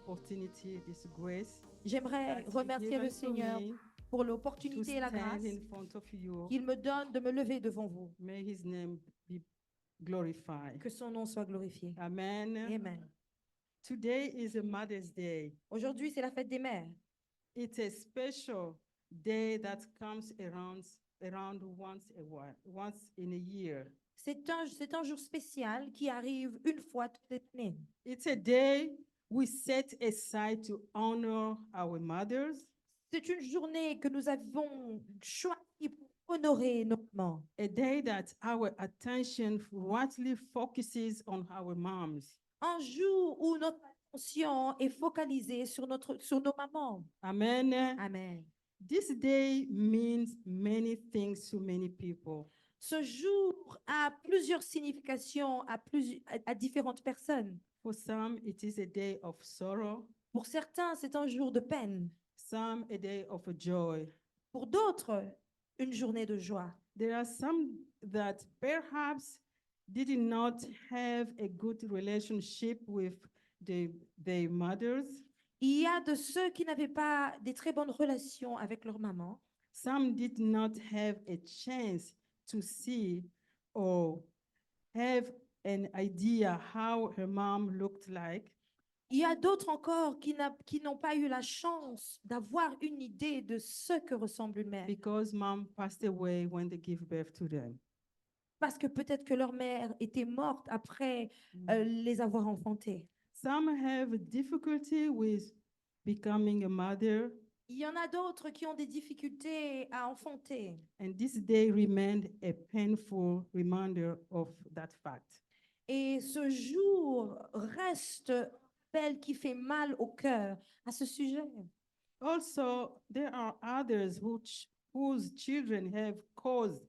opportunity, this grace J'aimerais that He remercier given le to Seigneur me pour to l'opportunité et la stand grâce in front of you. qu'il me donne de me lever devant vous. May His name be glorified. Que son nom soit glorifié. Amen. Amen. Today is a Mother's Day. Aujourd'hui, c'est la fête des mères. It's a special day that comes around once in a year. C'est un jour spécial qui arrive une fois toutes les années. It's a day we set aside to honor our mothers, C'est une journée que nous avons choisie pour honorer nos mamans. a day that our attention rightly focuses on our moms. Un jour où notre attention est focalisée sur nos mamans. Amen. Amen. This day means many things to many people. Ce jour a plusieurs significations à différentes personnes. For some, it is a day of sorrow, Pour certains, c'est un jour de peine. some a day of joy. Pour d'autres, une journée de joie. There are some that perhaps did not have a good relationship with their mothers. Il y a de ceux qui n'avaient pas des très bonnes relations avec leur maman. Some did not have a chance to see or have an idea how her mom looked like. Il y a d'autres encore qui n'ont pas eu la chance d'avoir une idée de ce que ressemble une mère. Because mom passed away when they give birth to them. Parce que peut-être que leur mère était morte après les avoir enfantés. Some have difficulty with becoming a mother, Il y en a d'autres qui ont des difficultés à enfanter. and this day remained a painful reminder of that fact. Et ce jour reste appel qui fait mal au cœur à ce sujet. Also, there are others whose children have caused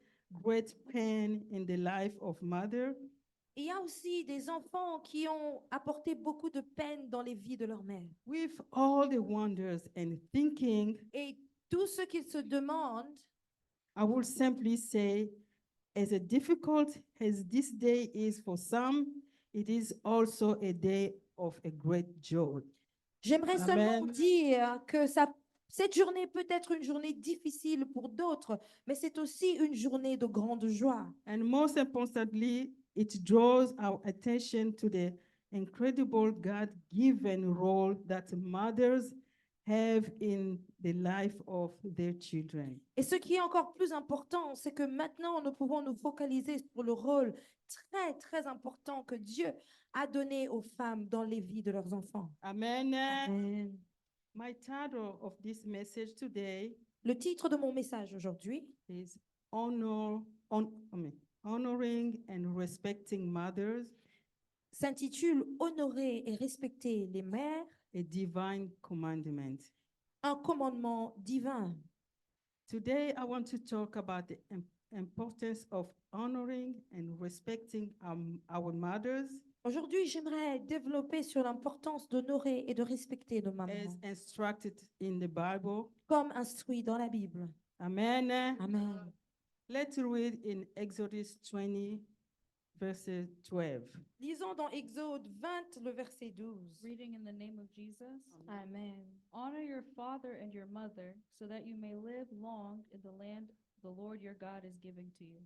great pain in the life of mother. Il y a aussi des enfants qui ont apporté beaucoup de peine dans les vies de leur mère. With all the wonders and thinking, Et tout ce qu'ils se demandent, I will simply say, as difficult as this day is for some, it is also a day of a great joy. j'aimerais seulement Amen. dire que cette journée peut être une journée difficile pour d'autres, mais c'est aussi une journée de grande joie. And most importantly, it draws our attention to the incredible God-given role that mothers have in the life of their children. Et ce qui est encore plus important, c'est que maintenant, nous pouvons nous focaliser sur le rôle très, très important que Dieu a donné aux femmes dans les vies de leurs enfants. Amen. Amen. My title of this message today Le titre de mon message aujourd'hui is Honoring and Respecting Mothers, s'intitule Honorer et respecter les mères, a Divine Commandment. un commandement divin. Today, I want to talk about the importance of honoring and respecting our mothers Aujourd'hui, j'aimerais développer sur l'importance d'honorer et de respecter nos mamans, as instructed in the Bible. comme instruit dans la Bible. Amen. Amen. Let's read in Exodus 20, verse 12. Lisons dans Exode 20, le verset 12. Reading in the name of Jesus. Amen. Honor your father and your mother, so that you may live long in the land the Lord your God is giving to you.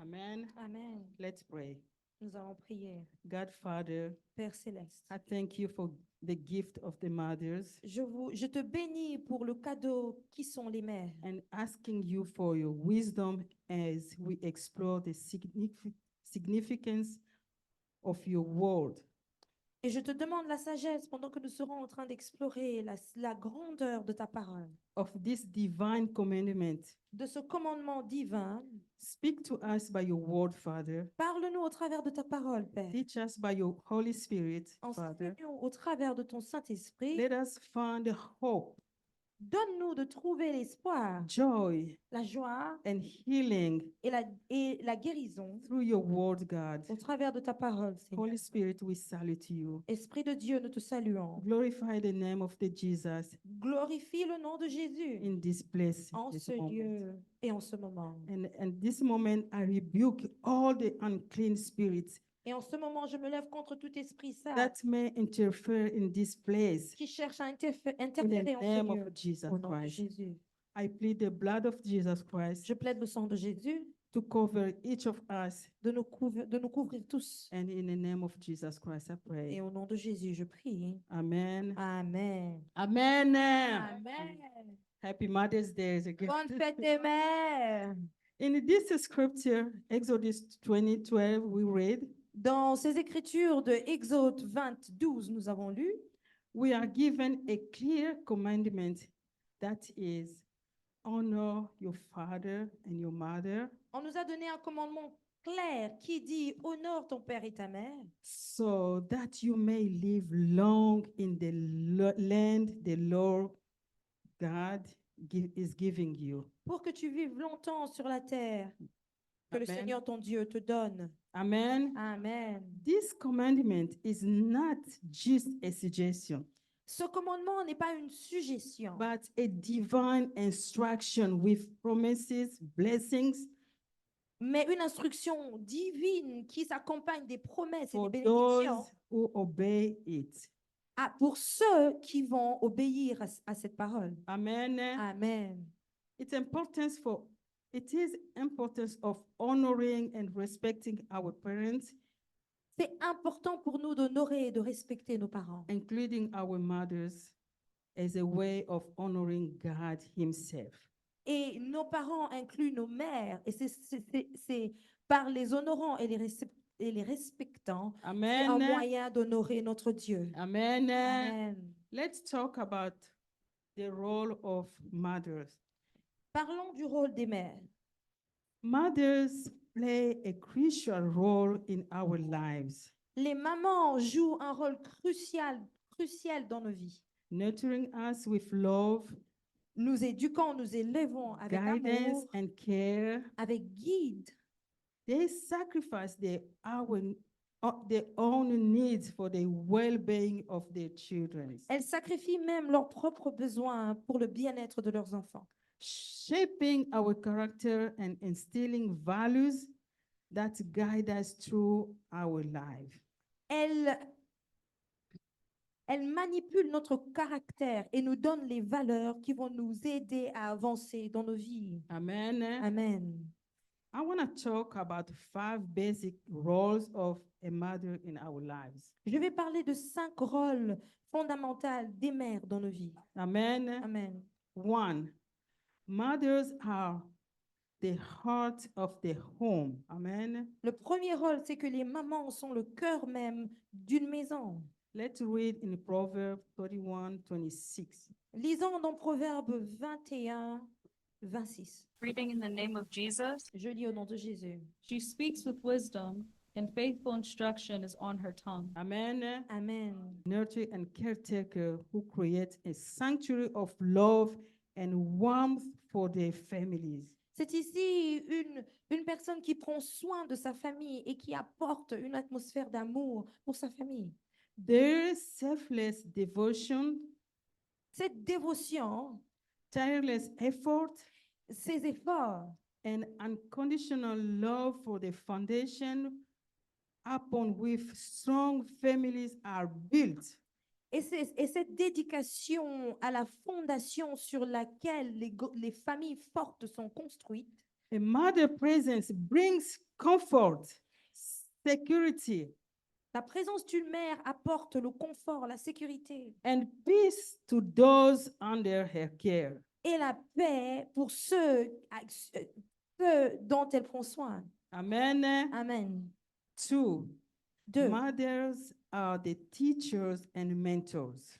Amen. Amen. Let's pray. Nous allons prier. God, Father, Père céleste, I thank you for the gift of the mothers je te bénis pour le cadeau qui sont les mères and asking you for your wisdom as we explore the significance of your word. et je te demande la sagesse pendant que nous serons en train d'explorer la grandeur de ta parole, Of this divine commandment. de ce commandement divin. Speak to us by your word, Father. Parle-nous au travers de ta parole, Père. Teach us by your Holy Spirit, Father. Enseigne-nous au travers de ton Saint-Esprit. Let us find hope, Donne-nous de trouver l'espoir, joy, la joie and healing et la guérison through your word, God. au travers de ta parole, Seigneur. Holy Spirit, we salute you. Esprit de Dieu, nous te saluons. Glorify the name of the Jesus Glorifie le nom de Jésus in this place, en this ce moment. lieu et en ce moment. And this moment, I rebuke all the unclean spirits Et en ce moment, je me lève contre tout esprit sale that may interfere in this place. qui cherche à In the interférer en ce name lieu. of Jesus Au nom de Christ, Jésus. I plead the blood of Jesus Christ Je plaide le sang de Jésus to cover each of us. de nous couvrir tous. And in the name of Jesus Christ, I Et pray. au nom de Jésus, je prie. Amen. Amen. Amen. Amen. Happy Mother's Day again. Bonne fête des mères. In this scripture, Exodus 20:12, we read, Dans ces écritures de Exode 20, 12, nous avons lu, we are given a clear commandment that is honor your father and your mother on nous a donné un commandement clair qui dit honore ton père et ta mère so that you may live long in the land the Lord God is giving you. pour que tu vives longtemps sur la terre que le Amen. Seigneur ton Dieu te donne. Amen. Amen. This commandment is not just a suggestion, Ce commandement n'est pas une suggestion, but a divine instruction with promises, blessings mais une instruction divine qui s'accompagne des promesses et for des those bénédictions who obey it. pour ceux qui vont obéir à cette parole. Amen. Amen. It is importance of honoring and respecting our parents, C'est important pour nous d'honorer et de respecter nos parents, including our mothers, as a way of honoring God Himself. et nos parents incluent nos mères, et c'est par les honorant et les respectant, c'est un Amen. moyen d'honorer notre Dieu. Amen. Amen. Let's talk about the role of mothers. Parlons du rôle des mères. Mothers play a crucial role in our lives, Les mamans jouent un rôle crucial dans nos vies. nurturing us with love, Nous éduquons, nous élevons avec guidance, amour, and care. avec guide. They sacrifice their own needs for the well-being of their children, Elles sacrifient même leurs propres besoins pour le bien-être de leurs enfants, shaping our character and instilling values that guide us through our life. elles manipulent notre caractère et nous donnent les valeurs qui vont nous aider à avancer dans nos vies. Amen. Amen. I want to talk about 5 basic roles of a mother in our lives. Je vais parler de 5 rôles fondamentaux des mères dans nos vies. Amen. Amen. 1. Mothers are the heart of the home. Amen. Le premier rôle, c'est que les mamans sont le cœur même d'une maison. Let's read in Proverbs 31:26. Lisons dans Proverbe 21, 26. Reading in the name of Jesus, Je lis au nom de Jésus. she speaks with wisdom, and faithful instruction is on her tongue. Amen. Amen. Nurture and caretaker who create a sanctuary of love and warmth for their families. C'est ici une personne qui prend soin de sa famille et qui apporte une atmosphère d'amour pour sa famille. Their selfless devotion, Cette dévotion, tireless effort, ces efforts and unconditional love for the foundation upon which strong families are built. et cette dédication à la fondation sur laquelle les familles fortes sont construites, A mother presence brings comfort, security, la présence d'une mère apporte le confort, la sécurité and peace to those under her care. et la paix pour ceux dont elle prend soin. Amen. Amen. 2. 2. Mothers are the teachers and mentors.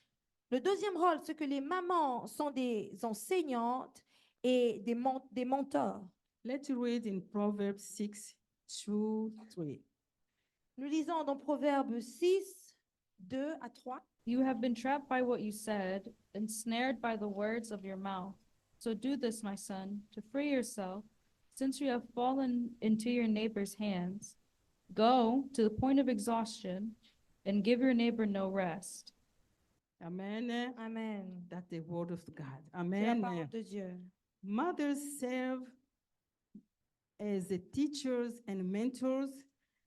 Le deuxième rôle, c'est que les mamans sont des enseignantes et des mentors. Let's read in Proverbs 6:2-3. Nous lisons dans Proverbe 6, 2 à 3. You have been trapped by what you said, ensnared by the words of your mouth. So do this, my son, to free yourself, since you have fallen into your neighbor's hands. Go to the point of exhaustion and give your neighbor no rest. Amen. Amen. That's the word of God. C'est la Amen. parole de Dieu. Mothers serve as the teachers and mentors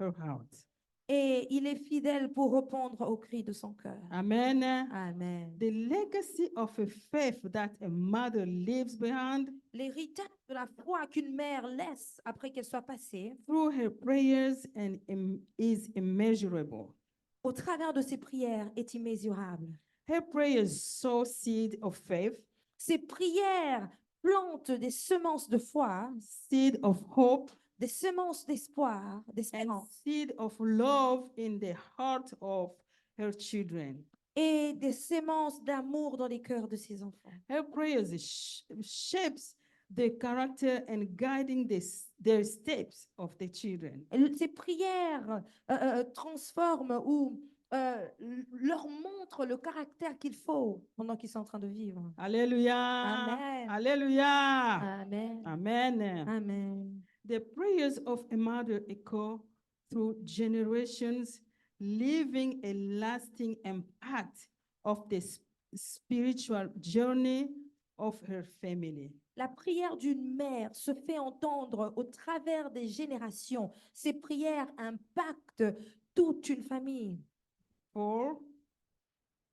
her heart. et il est fidèle pour répondre aux cris de son cœur. Amen. Amen. The legacy of a faith that a mother leaves behind L'héritage de la foi qu'une mère laisse après qu'elle soit passée, through her prayers is immeasurable. au travers de ses prières, est immesurable. Her prayers sow seed of faith, Ses prières plantent des semences de foi, seed of hope, des semences d'espoir, and d'espérance, seed of love in the heart of her children. et des semences d'amour dans les cœurs de ses enfants. Her prayers shapes the character and guiding their steps of the children. Ces prières transforment ou leur montrent le caractère qu'il faut pendant qu'ils sont en train de vivre. Hallelujah. Amen. Hallelujah. Amen. Amen. Amen. The prayers of a mother echo through generations, leaving a lasting impact of the spiritual journey of her family. La prière d'une mère se fait entendre au travers des générations. Ces prières impactent toute une famille. For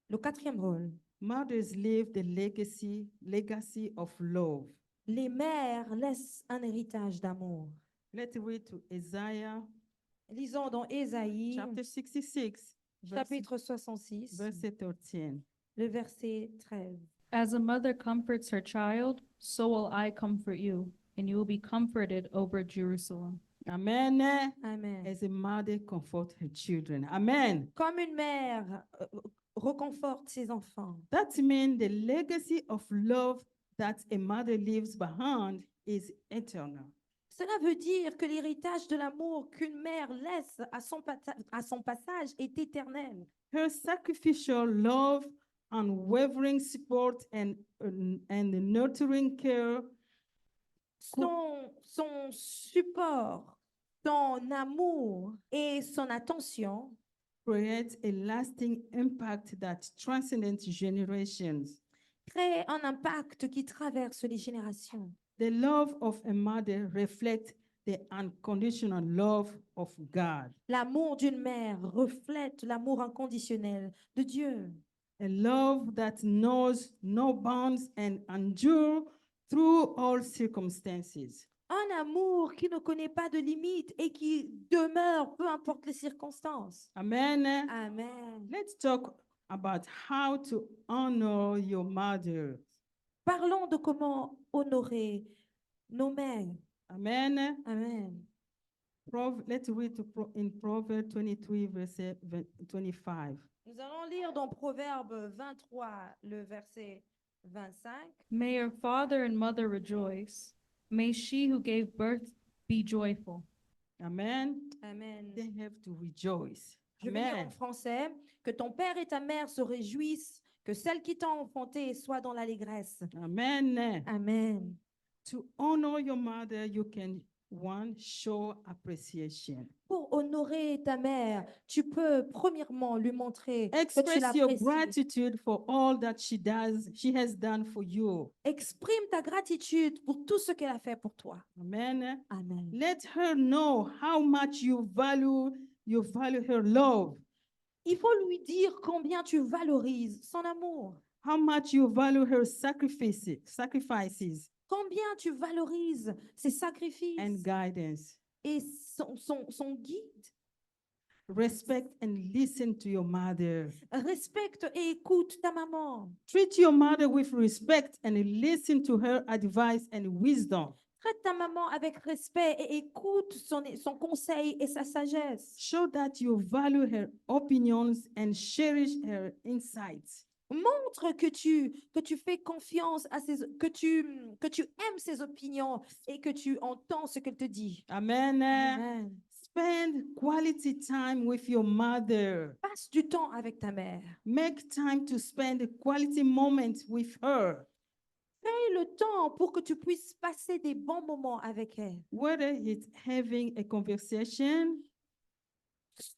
Le quatrième rôle, mothers leave the legacy of love. les mères laissent un héritage d'amour. Let's read to Isaiah Lisons dans Ésaïe, chapter 66, chapitre 66, verse 13. le verset 13. As a mother comforts her child, so will I comfort you, and you will be comforted over Jerusalem. Amen. Amen. As a mother comfort her children. Amen. Comme une mère reconforte ses enfants, That means the legacy of love that a mother leaves behind is eternal. cela veut dire que l'héritage de l'amour qu'une mère laisse à son passage est éternel. Her sacrificial love, unwavering support, and nurturing care Son support, son amour et son attention creates a lasting impact that transcends generations. créent un impact qui traverse les générations. The love of a mother reflects the unconditional love of God, L'amour d'une mère reflète l'amour inconditionnel de Dieu. a love that knows no bounds and endures through all circumstances. Un amour qui ne connaît pas de limites et qui demeure peu importe les circonstances. Amen. Amen. Let's talk about how to honor your mother. Parlons de comment honorer nos mères. Amen. Amen. Let's read in Proverbs 23, verse 25. Nous allons lire dans Proverbe 23, le verset 25. May your father and mother rejoice. May she who gave birth be joyful. Amen. Amen. They have to rejoice. Je vais lire en Amen. français. Que ton père et ta mère se réjouissent, que celle qui t'a enfanté soit dans l'allégresse. Amen. Amen. To honor your mother, you can show appreciation. Pour honorer ta mère, tu peux premièrement lui montrer que tu Express your l'apprécies. gratitude for all that she has done for you. Exprime ta gratitude pour tout ce qu'elle a fait pour toi. Amen. Amen. Let her know how much you value her love, Il faut lui dire combien tu valorises son amour, how much you value her sacrifices combien tu valorises ses sacrifices and guidance. et son guide. Respect and listen to your mother. Respecte et écoute ta maman. Treat your mother with respect and listen to her advice and wisdom. Traite ta maman avec respect et écoute son conseil et sa sagesse. Show that you value her opinions and cherish her insights. Montre que tu fais confiance à que tu aimes ses opinions et que tu entends ce qu'elle te dit. Amen. Amen. Spend quality time with your mother. Passe du temps avec ta mère. Make time to spend a quality moment with her. Crée le temps pour que tu puisses passer des bons moments avec elle. Whether it's having a conversation,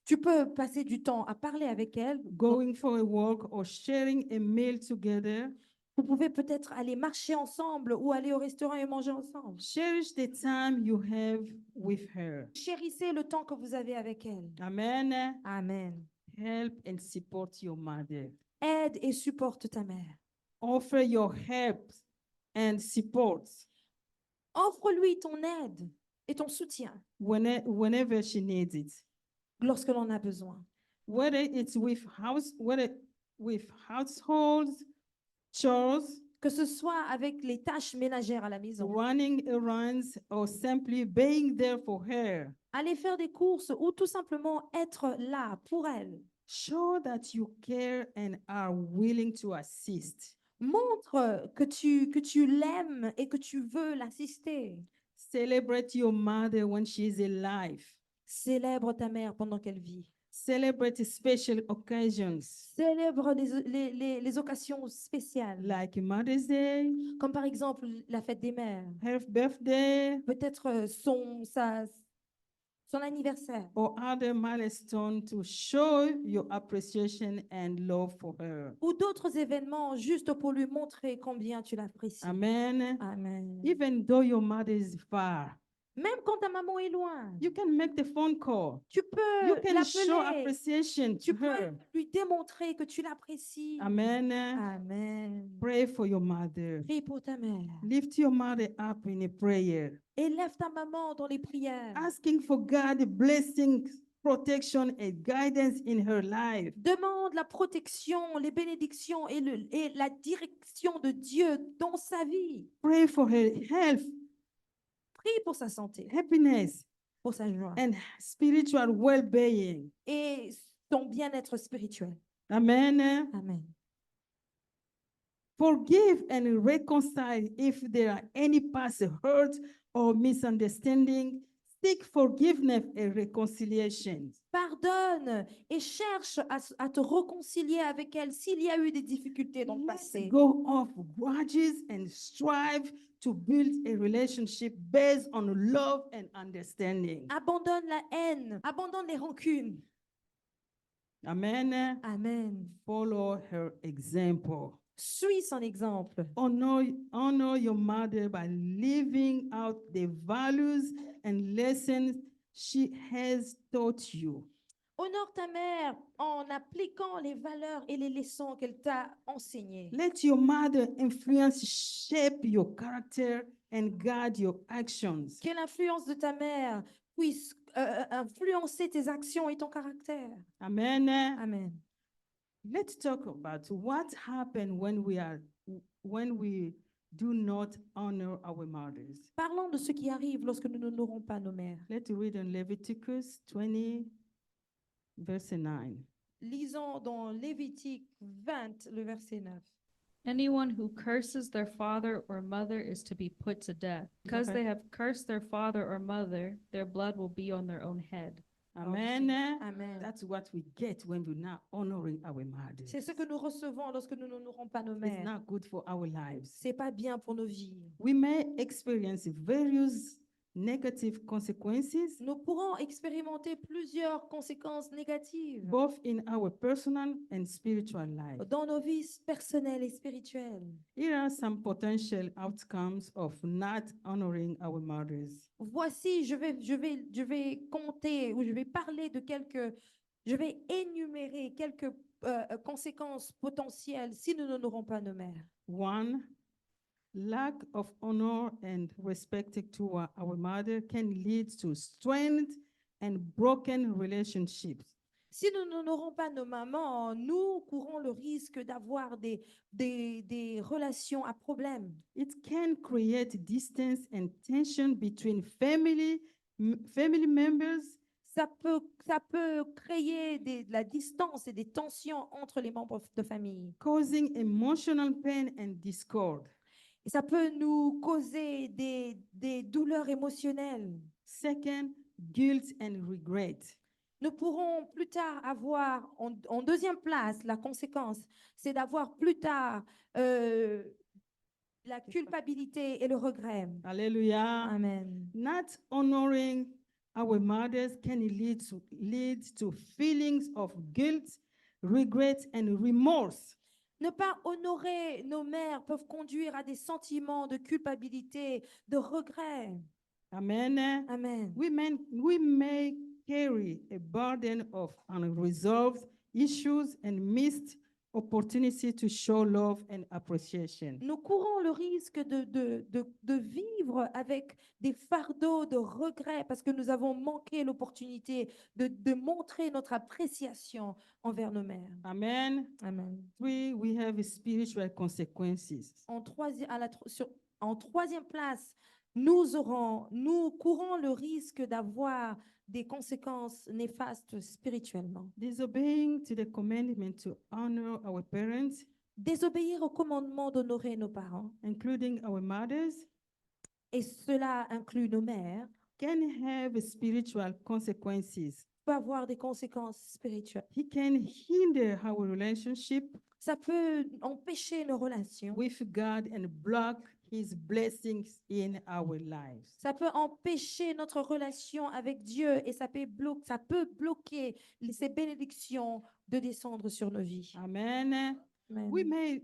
Tu peux passer du temps à parler avec elle, going for a walk, or sharing a meal together. Vous pouvez peut-être aller marcher ensemble ou aller au restaurant et manger ensemble. Cherish the time you have with her. Chérissez le temps que vous avez avec elle. Amen. Amen. Help and support your mother. Aide et supporte ta mère. Offer your help and support Offre-lui ton aide et ton soutien whenever she needs it. lorsque l'on a besoin. Whether it's with household chores, Que ce soit avec les tâches ménagères à la maison, running errands, or simply being there for her. aller faire des courses ou tout simplement être là pour elle. Show that you care and are willing to assist. Montre que tu l'aimes et que tu veux l'assister. Celebrate your mother when she is alive. Célèbre ta mère pendant qu'elle vit. Celebrate special occasions Célèbre les occasions spéciales, like Mother's Day, comme par exemple la fête des mères, her birthday, peut-être son anniversaire, or other milestones to show your appreciation and love for her. ou d'autres événements juste pour lui montrer combien tu l'apprécies. Amen. Amen. Even though your mother is far, Même quand ta maman est loin, you can make the phone call. tu peux You can show l'appeler, appreciation tu to peux her. lui démontrer que tu l'apprécies. Amen. Amen. Pray for your mother. Prie pour ta mère. Lift your mother up in a prayer, Élève ta maman dans les prières. asking for God's blessing, protection, and guidance in her life. Demande la protection, les bénédictions et la direction de Dieu dans sa vie. Pray for her health, Prie pour sa santé, happiness, pour sa joie and spiritual well-being. et son bien-être spirituel. Amen. Amen. Forgive and reconcile if there are any past hurt or misunderstanding. Seek forgiveness and reconciliation. Pardonne et cherche à te réconcilier avec elle s'il y a eu des difficultés dans le Let's passé. go off grudges and strive to build a relationship based on love and understanding. Abandonne la haine, abandonne les rancunes. Amen. Amen. Follow her example. Suis son exemple. Honor your mother by living out the values and lessons she has taught you. Honore ta mère en appliquant les valeurs et les leçons qu'elle t'a enseignées. Let your mother influence shape your character and guide your actions. Que l'influence de ta mère puisse influencer tes actions et ton caractère. Amen. Amen. Let's talk about what happened when we do not honor our mothers. Parlons de ce qui arrive lorsque nous n'honorons pas nos mères. Let's read in Leviticus 20, verse 9. Lisons dans Lévitique 20, le verset 9. Anyone who curses their father or mother is to be put to death. Because Okay. they have cursed their father or mother, their blood will be on their own head. Amen. Amen. That's what we get when we're not honoring our mothers. C'est ce que nous recevons lorsque nous n'honorons pas nos It's mères. not good for our lives. C'est pas bien pour nos vies. We may experience various negative consequences, Nous pourrons expérimenter plusieurs conséquences négatives both in our personal and spiritual life. dans nos vies personnelles et spirituelles. Here are some potential outcomes of not honoring our mothers. Voici, je vais compter ou je vais parler de je vais énumérer quelques conséquences potentielles si nous n'honorons pas nos mères. 1, lack of honor and respect to our mother can lead to strained and broken relationships. Si nous n'honorons pas nos mamans, nous courons le risque d'avoir des relations à problème. It can create distance and tension between family members, Ça peut créer de la distance et des tensions entre les membres de famille. causing emotional pain and discord. Et ça peut nous causer des douleurs émotionnelles. Second, guilt and regret. Nous pourrons plus tard avoir, en deuxième place, la conséquence, c'est d'avoir plus tard la culpabilité et le regret. Hallelujah. Amen. Not honoring our mothers can lead to feelings of guilt, regret, and remorse. Ne pas honorer nos mères peuvent conduire à des sentiments de culpabilité, de regret. Amen. Amen. We may carry a burden of unresolved issues and missed opportunity to show love and appreciation. Nous courons le risque de vivre avec des fardeaux de regret parce que nous avons manqué l'opportunité de montrer notre appréciation envers nos mères. Amen. Amen. Three, we have spiritual consequences. En troisième place, nous courons le risque d'avoir des conséquences néfastes spirituellement. Disobeying to the commandment to honor our parents, Désobéir au commandement d'honorer nos parents, including our mothers, et cela inclut nos mères, can have spiritual consequences. peut avoir des conséquences spirituelles. He can hinder our relationship Ça peut empêcher nos relations. with God and block His blessings in our lives. Ça peut empêcher notre relation avec Dieu et ça peut bloquer ces bénédictions de descendre sur nos vies. Amen. Amen. We may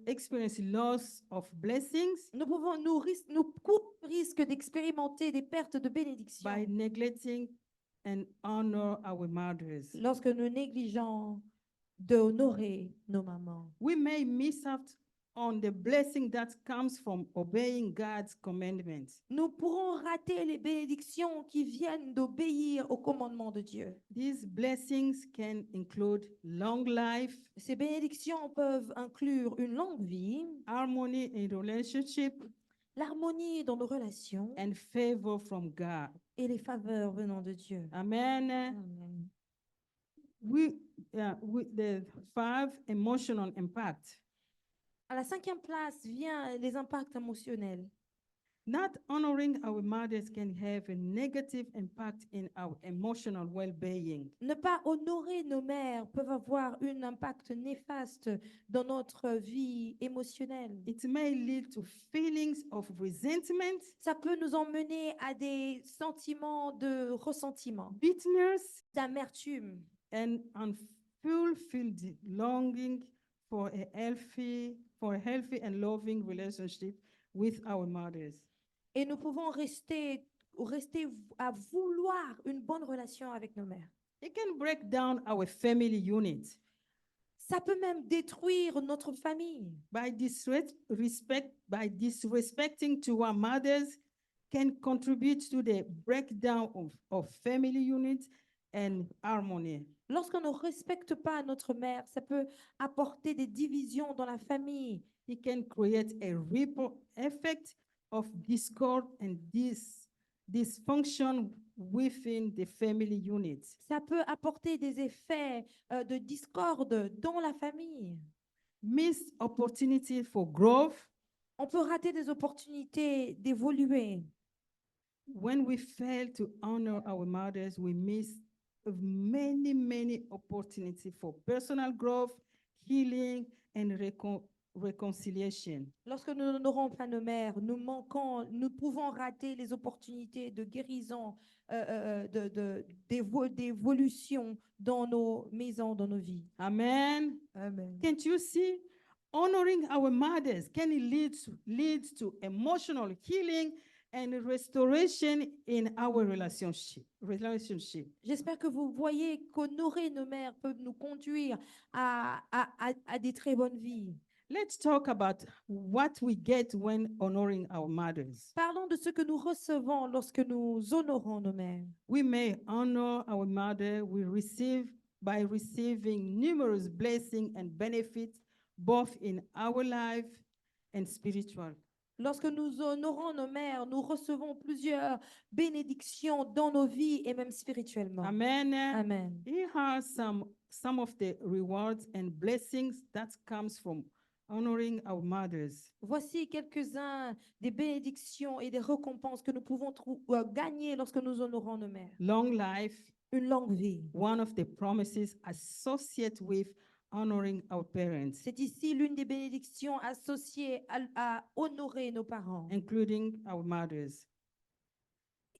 experience loss of blessings Nous courons le risque d'expérimenter des pertes de bénédictions by neglecting and honor our mothers. lorsque nous négligeons d'honorer nos mamans. We may miss out on the blessing that comes from obeying God's commandments. Nous pourrons rater les bénédictions qui viennent d'obéir au commandement de Dieu. These blessings can include long life, Ces bénédictions peuvent inclure une longue vie, harmony in relationship, l'harmonie dans nos relations and favor from God. et les faveurs venant de Dieu. Amen. Amen. The five, emotional impact. À la cinquième place vient les impacts émotionnels. Not honoring our mothers can have a negative impact in our emotional well-being. Ne pas honorer nos mères peuvent avoir un impact néfaste dans notre vie émotionnelle. It may lead to feelings of resentment, Ça peut nous emmener à des sentiments de ressentiment, bitterness, d'amertume and unfulfilled longing for a healthy and loving relationship with our mothers. et nous pouvons rester à vouloir une bonne relation avec nos mères. It can break down our family unit Ça peut même détruire notre famille. by disrespecting to our mothers can contribute to the breakdown of family units and harmony. Lorsqu'on ne respecte pas notre mère, ça peut apporter des divisions dans la famille. It can create a ripple effect of discord and dysfunction within the family unit. Ça peut apporter des effets de discorde dans la famille. Missed opportunity for growth. On peut rater des opportunités d'évoluer. When we fail to honor our mothers, we miss many opportunities for personal growth, healing, and reconciliation. Lorsque nous n'honorons pas nos mères, nous pouvons rater les opportunités de guérison, d'évolution dans nos maisons, dans nos vies. Amen. Amen. Can't you see? Honoring our mothers can lead to emotional healing and restoration in our relationship. J'espère que vous voyez qu'honorer nos mères peut nous conduire à des très bonnes vies. Let's talk about what we get when honoring our mothers. Parlons de ce que nous recevons lorsque nous honorons nos mères. We may honor our mother by receiving numerous blessings and benefits both in our life and spiritual. Lorsque nous honorons nos mères, nous recevons plusieurs bénédictions dans nos vies et même spirituellement. Amen. Amen. Here are some of the rewards and blessings that comes from honoring our mothers. Voici quelques-uns des bénédictions et des récompenses que nous pouvons gagner lorsque nous honorons nos mères. Long life, Une longue vie. one of the promises associated with honoring our parents, C'est ici l'une des bénédictions associées à honorer nos parents, including our mothers.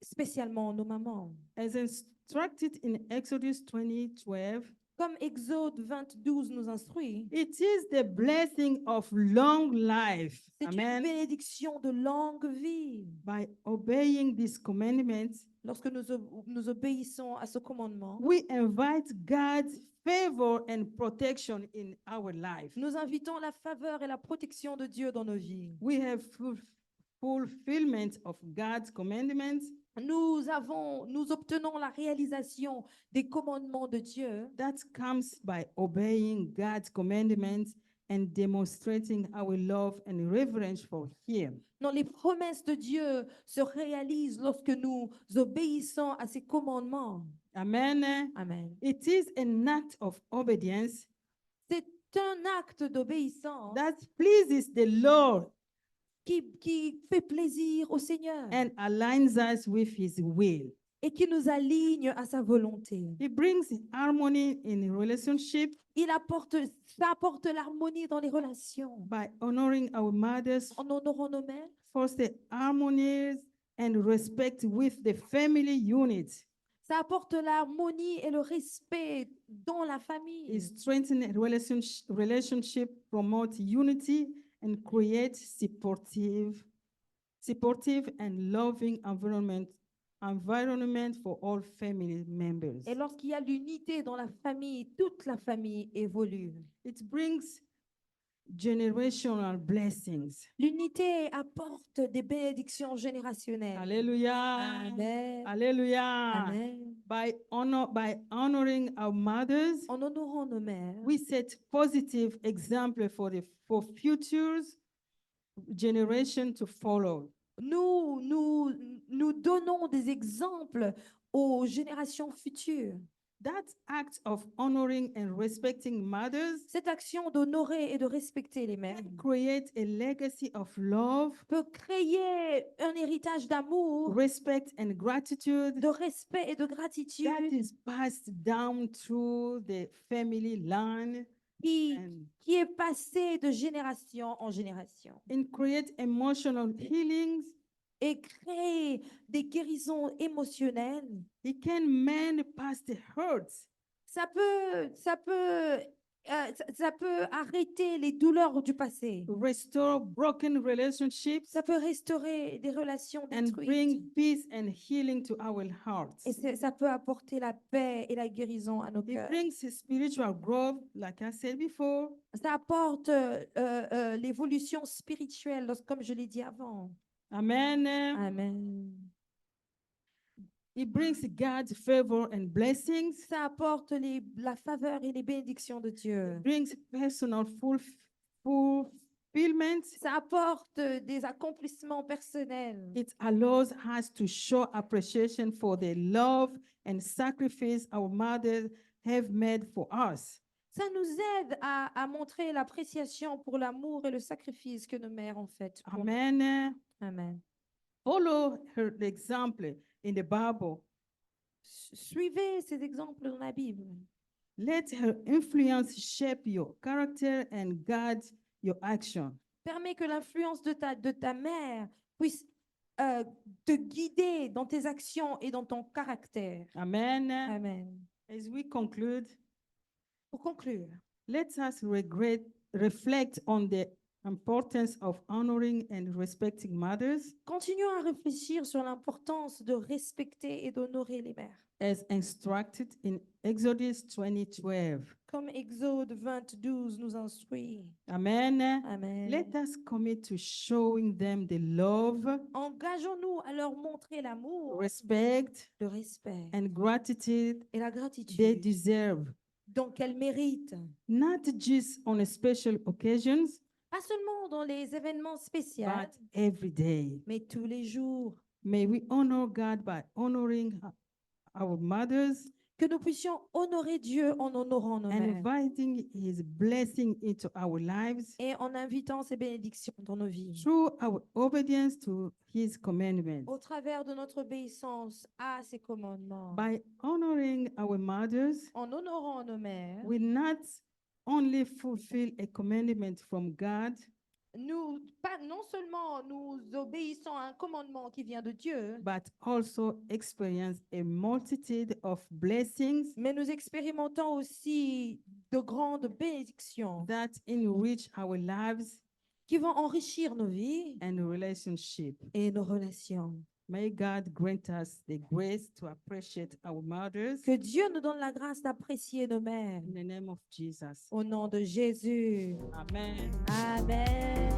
spécialement nos mamans. As instructed in Exodus 20:12, Comme Exode 20, 12 nous instruit, It is the blessing of long life. c'est une Amen. bénédiction de longue vie. By obeying these commandments, Lorsque nous obéissons à ce commandement, we invite God's favor and protection in our life. nous invitons la faveur et la protection de Dieu dans nos vies. We have fulfillment of God's commandments Nous obtenons la réalisation des commandements de Dieu that comes by obeying God's commandments and demonstrating our love and reverence for Him. dont les promesses de Dieu se réalisent lorsque nous obéissons à ses commandements. Amen. Amen. It is an act of obedience C'est un acte d'obéissance that pleases the Lord qui fait plaisir au Seigneur and aligns us with His will. et qui nous aligne à sa volonté. It brings harmony in relationship Ça apporte l'harmonie dans les relations. by honoring our mothers, En honorant nos mères, foster harmony and respect with the family unit. ça apporte l'harmonie et le respect dans la famille. It strengthens relationship, promote unity, and create supportive and loving environment for all family members. Et lorsqu'il y a l'unité dans la famille, toute la famille évolue. It brings generational blessings. L'unité apporte des bénédictions générationnelles. Hallelujah. Amen. Hallelujah. Amen. By honoring our mothers, En honorant nos mères, we set positive example for futures generation to follow. nous donnons des exemples aux générations futures. That act of honoring and respecting mothers Cette action d'honorer et de respecter les mères create a legacy of love, peut créer un héritage d'amour, respect, and gratitude de respect et de that gratitude is passed down through the family line qui, and qui est passé de génération en génération create emotional healings. et crée des guérisons émotionnelles. It can mend past hurts, Ça peut arrêter les douleurs du passé. restore broken relationships, Ça peut restaurer des relations and détruites. bring peace and healing to our hearts. Et ça peut apporter la paix et la guérison à nos It cœurs. brings spiritual growth, like I said before. Ça apporte l'évolution spirituelle, comme je l'ai dit avant. Amen. Amen. It brings God's favor and blessings. Ça apporte la faveur et les bénédictions de Dieu. It brings personal fulfillment. Ça apporte des accomplissements personnels. It allows us to show appreciation for the love and sacrifice our mothers have made for us. Ça nous aide à montrer l'appréciation pour l'amour et le sacrifice que nos mères ont fait. pour nous. Amen. Amen. Follow her example in the Bible. Suivez ces exemples dans la Bible. Let her influence shape your character and guide your action. Permets que l'influence de ta mère puisse te guider dans tes actions et dans ton caractère. Amen. Amen. As we conclude, Pour conclure, let us reflect on the importance of honoring and respecting mothers continuons à réfléchir sur l'importance de respecter et d'honorer les mères. as instructed in Exodus 20:12. Comme Exode 20, 12 nous instruit. Amen. Amen. Let us commit to showing them the love, Engageons-nous à leur montrer l'amour, respect, le respect and gratitude et la they gratitude deserve, donc qu'elles méritent. not just on special occasions, Pas seulement dans les événements spéciaux, but every day. mais tous les jours. May we honor God by honoring our mothers Que nous puissions honorer Dieu en honorant nos and mères inviting His blessing into our lives et en invitant ses bénédictions dans nos vies. through our obedience to His commandments. Au travers de notre obéissance à ses commandements. By honoring our mothers, En honorant nos mères, we not only fulfill a commandment from God, non seulement nous obéissons à un commandement qui vient de Dieu, but also experience a multitude of blessings mais nous expérimentons aussi de grandes bénédictions that enrich our lives qui vont enrichir nos vies and relationships. et nos relations. May God grant us the grace to appreciate our mothers Que Dieu nous donne la grâce d'apprécier nos mères. in the name of Jesus. Au nom de Jésus. Amen. Amen.